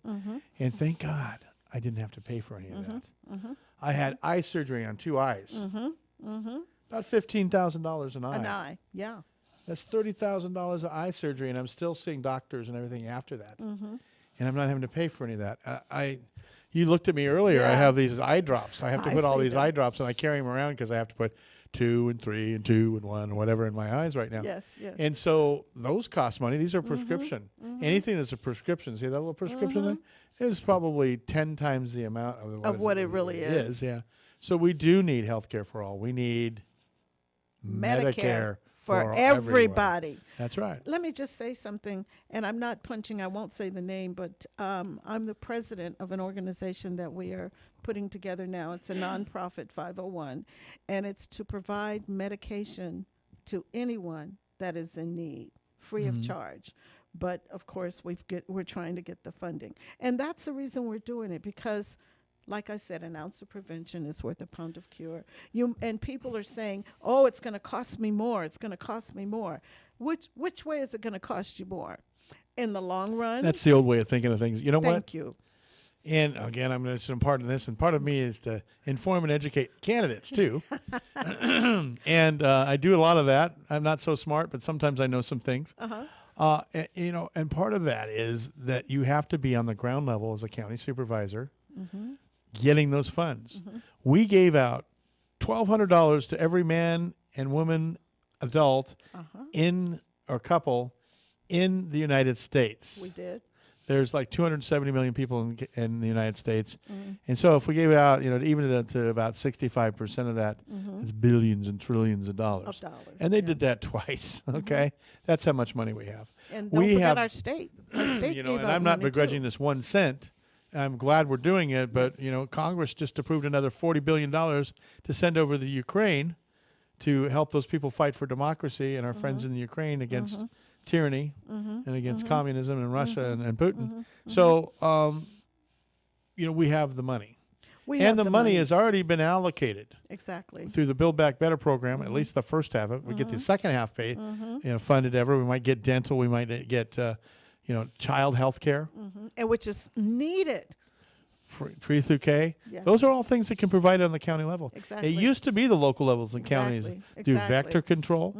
And thank God I didn't have to pay for any of that. I had eye surgery on 2 eyes. About $15,000 an eye. An eye, yeah. That's $30,000 of eye surgery, and I'm still seeing doctors and everything after that. And I'm not having to pay for any of that. You looked at me earlier. I have these eye drops. I have to put all these eye drops, and I carry them around because I have to put 2 and 3 and 2 and 1 or whatever in my eyes right now. Yes, yes. And so those cost money. These are prescription. Anything that's a prescription, see that little prescription thing? Is probably 10 times the amount of what it really is. Yeah. So we do need health care for all. We need Medicare for everyone. everybody. That's right. Let me just say something, and I'm not punching, I won't say the name, but I'm the president of an organization that we are putting together now. It's a nonprofit 501, and it's to provide medication to anyone that is in need, free of charge. But of course, we're trying to get the funding. And that's the reason we're doing it, because like I said, an ounce of prevention is worth a pound of cure. And people are saying, oh, it's going to cost me more. It's going to cost me more. Which way is it going to cost you more? In the long run? That's the old way of thinking of things. You know what? Thank you. And again, I'm going to impart on this, and part of me is to inform and educate candidates too. And I do a lot of that. I'm not so smart, but sometimes I know some things. You know, and part of that is that you have to be on the ground level as a county supervisor, getting those funds. We gave out $1,200 to every man and woman, adult, in or couple in the United States. We did. There's like 270 million people in the United States. And so if we gave out, you know, even to about 65% of that, it's billions and trillions of dollars. And they did that twice, okay? That's how much money we have. And don't forget our state. Our state you know, gave and out I'm not money begrudging too. this 1 cent. I'm glad we're doing it, but, you know, Congress just approved another $40 billion to send over to Ukraine to help those people fight for democracy and our friends in the Ukraine against tyranny and against communism and Russia and Putin. So, you know, we have the money. And the money has already been allocated. Exactly. Through the Build Back Better program, at least the first half of it. We get the second half paid, you know, funded ever. We might get dental. We might get, you know, child health care. And which is needed. Pre through K. Yes. Those are all things that can provide on the county level. Exactly. It used to be the local levels and counties do vector control.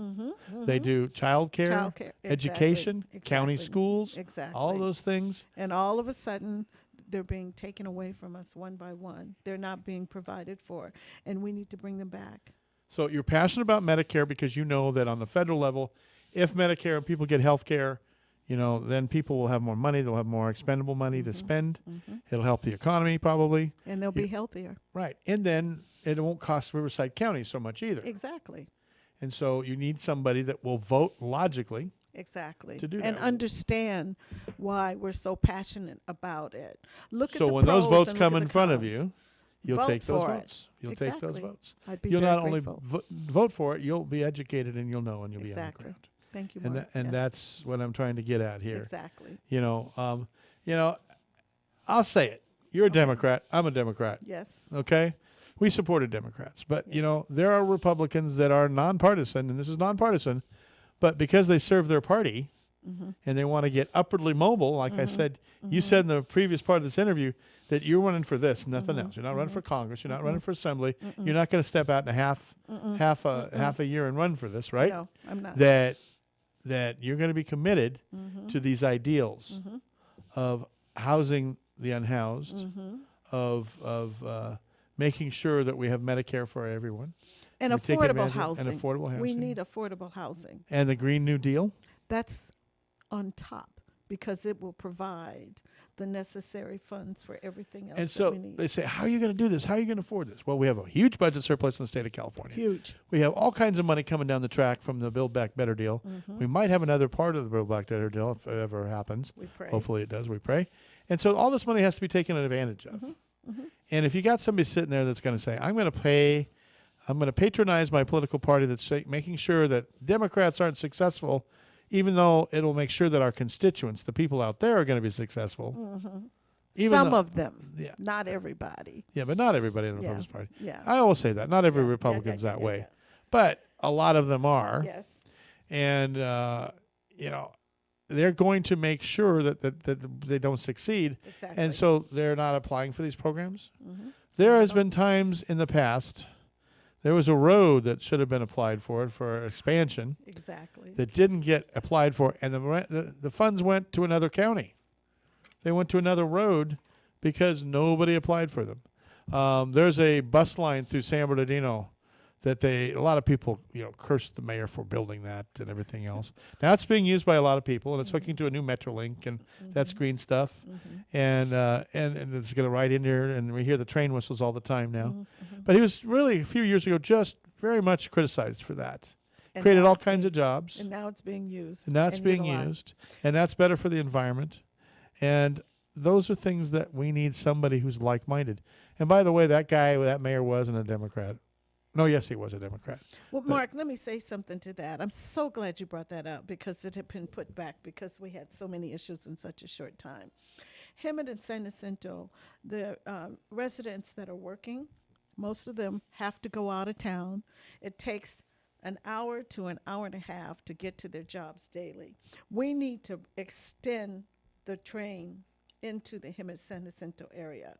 They do child care, education, county schools, all those things. And all of a sudden, they're being taken away from us one by one. They're not being provided for, and we need to bring them back. So you're passionate about Medicare because you know that on the federal level, if Medicare and people get health care, you know, then people will have more money. They'll have more expendable money to spend. It'll help the economy probably. And they'll be healthier. Right. And then it won't cost Riverside County so much either. Exactly. And so you need somebody that will vote logically. Exactly. To do and that. Understand why we're so passionate about it. Look at so the when those pros votes and come look in at the front of cons. you, you'll Vote take those for votes. it. You'll Exactly. take those votes. I'd be you'll very not grateful. only vote for it, you'll be educated and you'll know and you'll be on the Exactly. ground. Thank you, And Mark. and Yes. that's what I'm trying to get at here. Exactly. You know, I'll say it. You're a Democrat. I'm a Democrat. Yes. Okay? We supported Democrats. But, there are Republicans that are nonpartisan, and this is nonpartisan, but because they serve their party and they want to get upwardly mobile, like I said, you said in the previous part of this interview that you're running for this, nothing else. You're not running for Congress. You're not running for Assembly. You're not going to step out in half a year and run for this, right? No, I'm not. That you're going to be committed to these ideals of housing the unhoused, of making sure that we have Medicare for everyone. And affordable housing. And affordable housing. We need affordable housing. And the Green New Deal? That's on top because it will provide the necessary funds for everything else and so that we need. they say, how are you going to do this? How are you going to afford this? Well, we have a huge budget surplus in the state of California. Huge. We have all kinds of money coming down the track from the Build Back Better deal. We might have another part of the Build Back Better deal if it ever happens. We pray. Hopefully it does. We pray. And so all this money has to be taken advantage of. And if you got somebody sitting there that's going to say, I'm going to patronize my political party that's making sure that Democrats aren't successful, even though it'll make sure that our constituents, the people out there, are going to be successful. Some of them, not everybody. Yeah, but not everybody in the Republican Party. Yeah. I always say that. Not every Republican's that way. But a lot of them are. Yes. And, they're going to make sure that they don't succeed. Exactly. And so they're not applying for these programs. There has been times in the past, there was a road that should have been applied for expansion. Exactly. That didn't get applied for, and the funds went to another county. They went to another road because nobody applied for them. There's a bus line through San Bernardino that a lot of people, cursed the mayor for building that and everything else. Now it's being used by a lot of people, and it's hooking to a new Metrolink, and that's green stuff. And it's going to ride in here, and we hear the train whistles all the time now. But he was really, a few years ago, just very much criticized for that. And created all kinds of jobs. And now it's being used. And now it's being used. And that's better for the environment. And those are things that we need somebody who's like-minded. And by the way, that mayor wasn't a Democrat. No, yes, he was a Democrat. Well, Mark, let me say something to that. I'm so glad you brought that up because it had been put back because we had so many issues in such a short time. Hemet and San Jacinto, the residents that are working, most of them have to go out of town. It takes an hour to an hour and a half to get to their jobs daily. We need to extend the train into the Hemet San Jacinto area.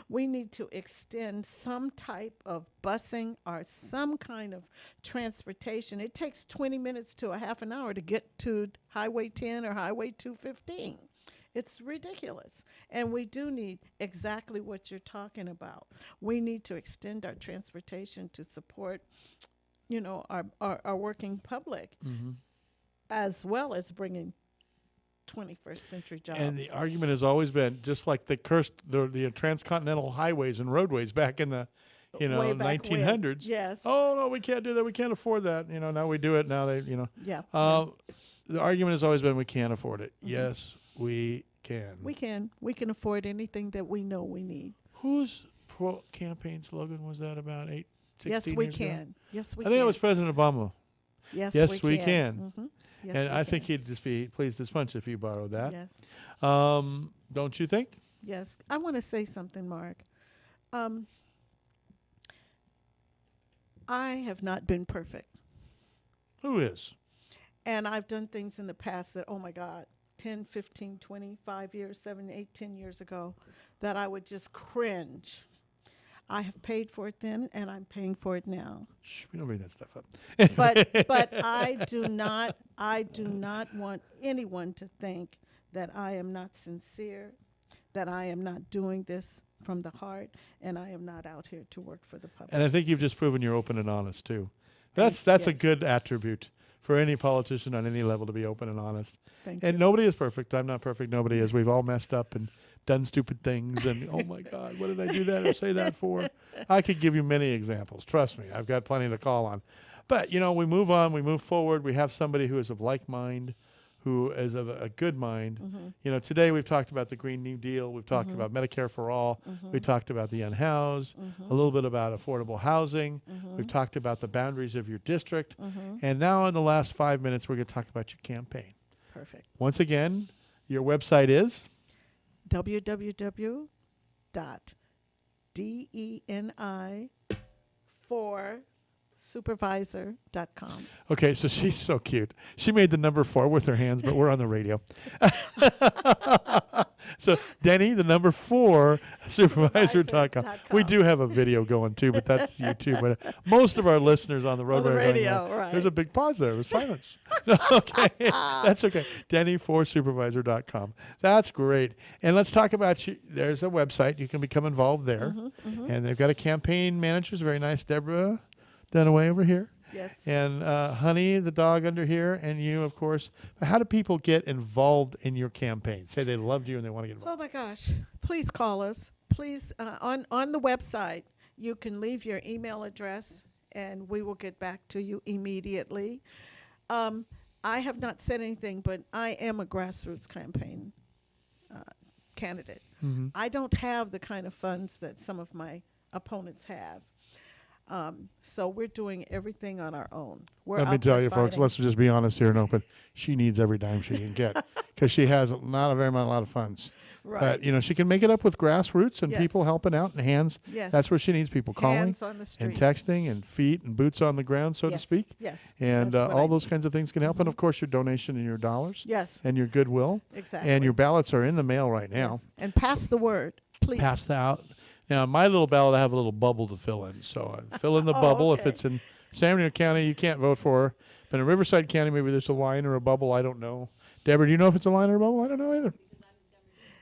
We need to extend some type of busing or some kind of transportation. It takes 20 minutes to a half an hour to get to Highway 10 or Highway 215. It's ridiculous. And we do need exactly what you're talking about. We need to extend our transportation to support, our working public, as well as bringing 21st century jobs. And the argument has always been, just like the transcontinental highways and roadways back in the 1900s. Yes. Oh no, we can't do that. We can't afford that. Now we do it. Now Yeah. The argument has always been we can't afford it. Yes, we can. We can. We can afford anything that we know we need. Whose campaign slogan was that about 16 yes, years we ago? can. Yes, we I can. think it was President Obama. Yes, we can. Yes, and I think he'd just be pleased as punch if you borrowed that. Yes. Don't you think? Yes. I want to say something, Mark. I have not been perfect. Who is? And I've done things in the past that, oh my God, 10, 15, 25 years, 7, 8, 10 years ago, that I would just cringe. I have paid for it then, and I'm paying for it now. Shh, we don't bring that stuff up. but I do not want anyone to think that I am not sincere, that I am not doing this from the heart, and I am not out here to work for the public. And I think you've just proven you're open and honest too. That's a good attribute for any politician on any level, to be open and honest. Thank and you. nobody is perfect. I'm not perfect. Nobody is. We've all messed up and done stupid things. And oh my God, what did I do that or say that for? I could give you many examples. Trust me, I've got plenty to call on. But we move on. We move forward. We have somebody who is of like mind, who is of a good mind. Today we've talked about the Green New Deal. We've talked about Medicare for all. We talked about the unhoused, a little bit about affordable housing. We've talked about the boundaries of your district. And now in the last 5 minutes, we're going to talk about your campaign. Perfect. Once again, your website is? www.KCAA.org. www.deni4supervisor.com. Okay, so she's so cute. She made the number 4 with her hands, but we're on the radio. So Denny, the number 4 supervisor.com. We do have a video going too, but that's YouTube. But most of our listeners on the road On the are going, radio, right. There's a big pause there. It was silence. No, okay, that's okay. Denny4supervisor.com. That's great. And let's talk about you. There's a website. You can become involved there. And they've got a campaign manager. Very nice, Deborah Dunaway over here. Yes. And Honey, the dog under here, and you, of course. How do people get involved in your campaign? Say they loved you and they want to get involved. Oh, my gosh. Please call us. Please, on the website, you can leave your email address, and we will get back to you immediately. I have not said anything, but I am a grassroots campaign candidate. I don't have the kind of funds that some of my opponents have. So we're doing everything on our own. Let me tell you, folks, let's just be honest here and open. She needs every dime she can get because she has not a lot of funds. Right. But, she can make it up with grassroots and people helping out and hands. Yes. That's where she needs people calling Hands on the street. and texting and feet and boots on the ground, so to speak. Yes. And That's what all I those need. kinds of things can help. And, of course, your donation and your dollars. Yes. And your goodwill. Exactly. And your ballots are in the mail right now. Yes. And pass the word, please. Pass that out. Now, my little ballot, I have a little bubble to fill in. So I fill in the bubble. okay. If it's in San Bernardino County, you can't vote for her. But in Riverside County, maybe there's a line or a bubble. I don't know. Deborah, do you know if it's a line or a bubble? I don't know either.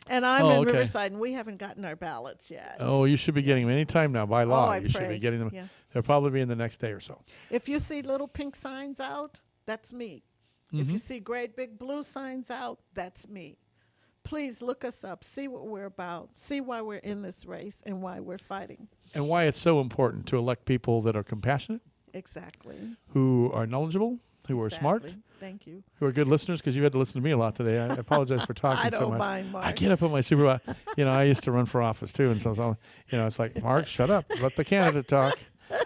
And I'm Oh, in okay. Riverside, and we haven't gotten our ballots yet. Oh, you should be getting them any time now. By law, I you should pray. be getting them. Yeah. They'll probably be in the next day or so. If you see little pink signs out, that's me. If you see great big blue signs out, that's me. Please look us up, see what we're about, see why we're in this race and why we're fighting. And why it's so important to elect people that are compassionate, Exactly. who are knowledgeable, who are smart, Exactly. Thank you. who are good listeners, because you had to listen to me a lot today. I apologize for talking I so don't much. mind, Mark. I get up on my supervisor. I used to run for office too, and so it's like, Mark, shut up, let the candidate talk.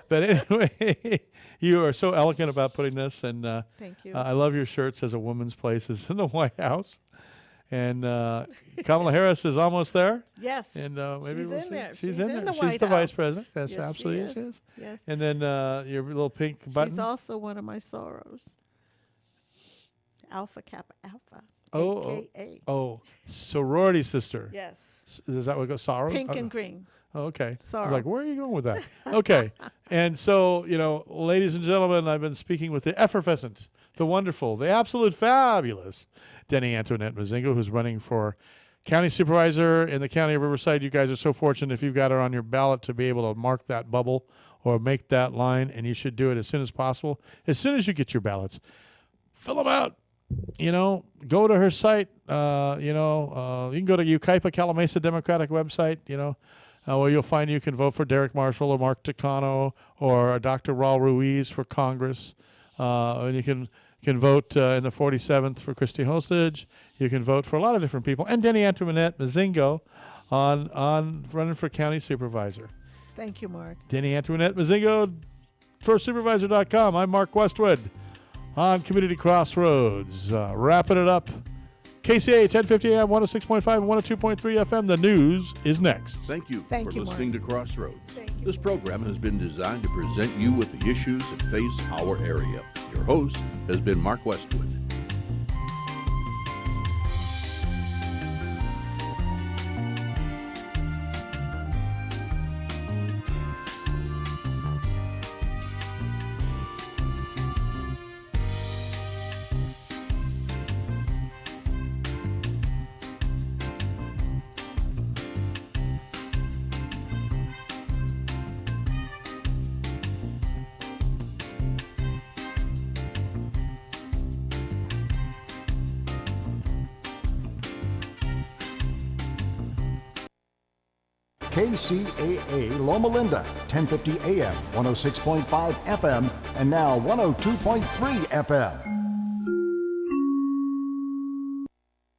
But anyway, you are so eloquent about putting this, and Thank you. I love your shirt. Says a woman's place is in the White House, and Kamala Harris is almost there. Yes. And maybe She's we'll in see. there. She's She's in in there. the She's White the vice House. president. That's Yes, absolutely she is. she is. Yes. And then your little pink button. She's also one of my sorrows. Alpha Kappa Alpha. AKA. Oh, sorority sister. Yes. Is that what goes? Sorrows? Pink and green. Oh, okay. I was Sorrow. like, where are you going with that? Okay. And so, ladies and gentlemen, I've been speaking with the effervescent, the wonderful, the absolute fabulous Denny Antoinette Mazingo, who's running for county supervisor in the county of Riverside. You guys are so fortunate if you've got her on your ballot to be able to mark that bubble or make that line, and you should do it as soon as possible. As soon as you get your ballots, fill them out. Go to her site. You can go to Yucaipa Calamasa Democratic website, where you'll find you can vote for Derek Marshall or Mark Takano or Dr. Raul Ruiz for Congress. And you can vote in the 47th for Christy Hostage. You can vote for a lot of different people. And Denny Antoinette Mazingo on running for county supervisor. Thank you, Mark. Denny Antoinette Mazingo for supervisor.com. I'm Mark Westwood on Community Crossroads. Wrapping it up. KCAA 1050 AM, 106.5 and 102.3 FM. The news is next. Thank you Thank for you, listening Mark. to Crossroads. Thank you. This program has been designed to present you with the issues that face our area. Your host has been Mark Westwood. KCAA Loma Linda, 1050 AM, 106.5 FM, and now 102.3 FM.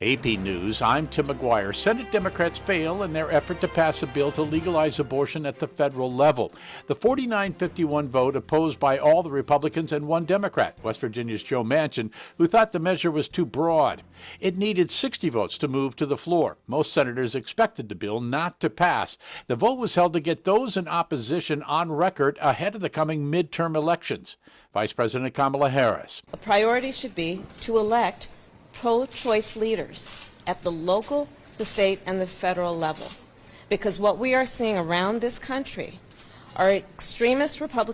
AP News, I'm Tim McGuire. Senate Democrats fail in their effort to pass a bill to legalize abortion at the federal level. The 49-51 vote opposed by all the Republicans and one Democrat, West Virginia's Joe Manchin, who thought the measure was too broad. It needed 60 votes to move to the floor. Most senators expected the bill not to pass. The vote was held to get those in opposition on record ahead of the coming midterm elections. Vice President Kamala Harris. A priority should be to elect pro-choice leaders at the local, the state, and the federal level. Because what we are seeing around this country are extremist Republicans